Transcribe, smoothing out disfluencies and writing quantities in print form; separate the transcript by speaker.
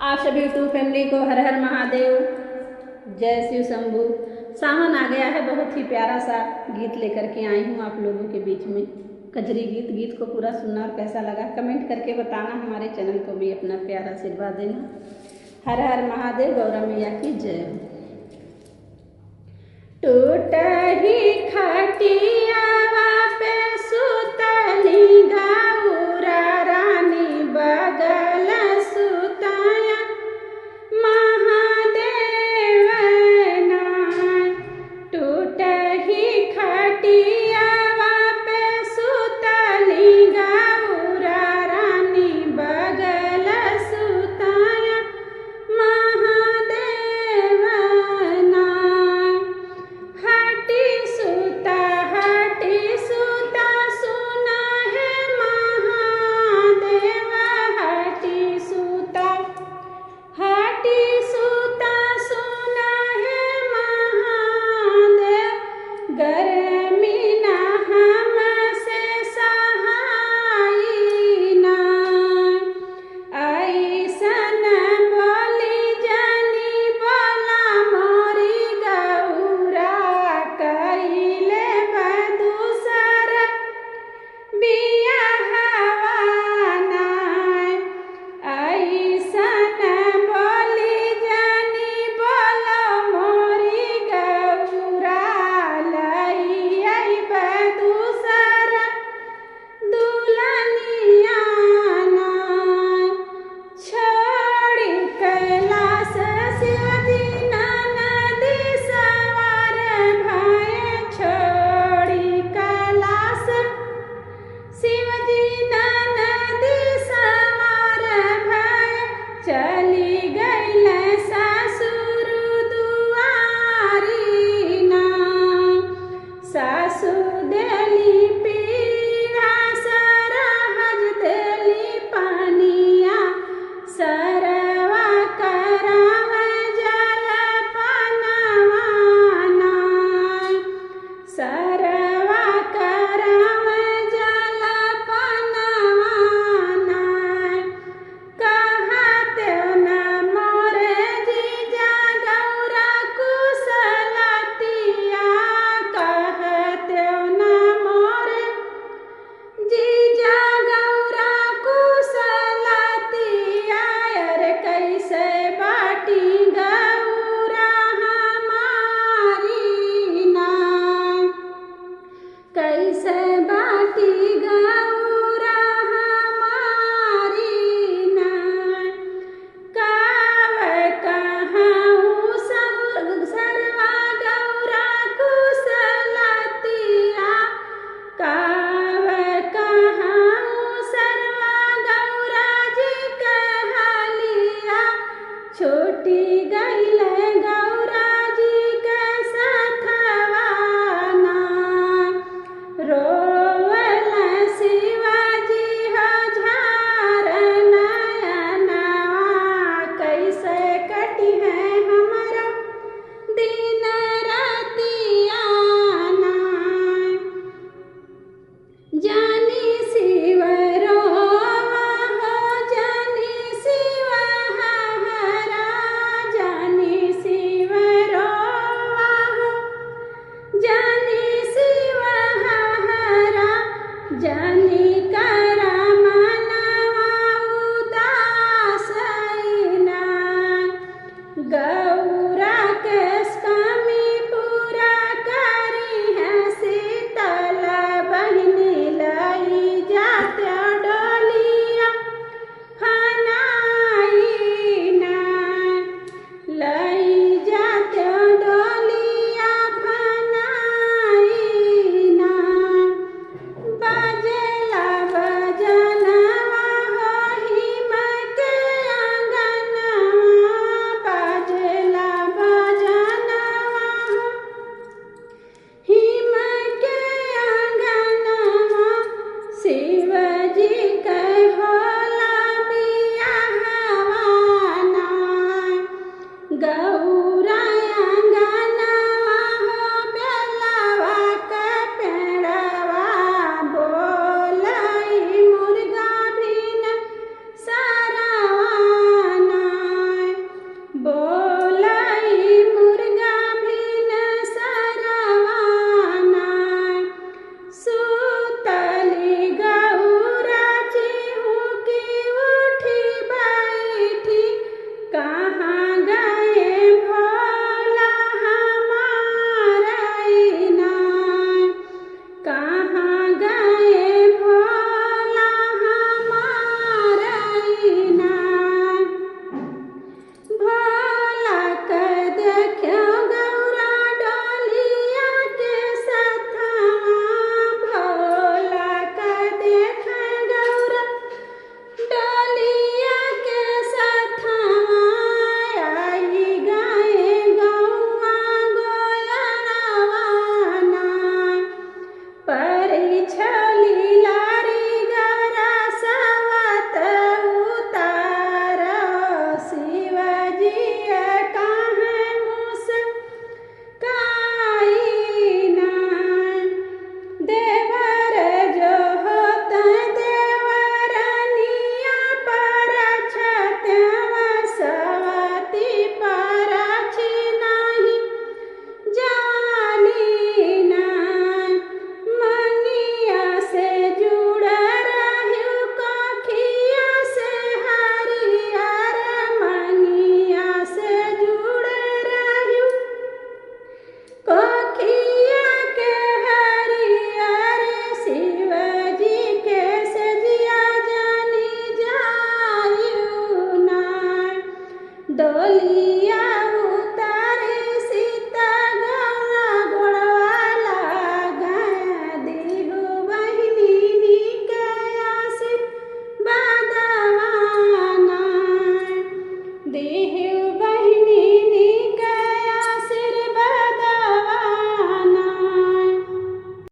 Speaker 1: आप सभी YouTube family को हर हर महादेव, जय शिव शंभू। सावन आ गया है, बहुत ही प्यारा सा गीत लेकर के आई हूँ आप लोगों के बीच में। कजरी गीत को पूरा सुनना और कैसा लगा कमेंट करके बताना। हमारे चैनल को भी अपना प्यारा आशीर्वाद देना। हर हर महादेव, गौरा मैया की जय। टूट ही खटियावा पे सुतली गौरा रानी, बगल सुताया महादेव नाय। टूट ही खटियावा पे सुतली गौरा रानी, बगल सुताया महादेव नाय। हटी सुता सुना है डोलिया उतारे सीता गौरा गोड़वाला गाया देहो बहिनी निकया से बादवाना देह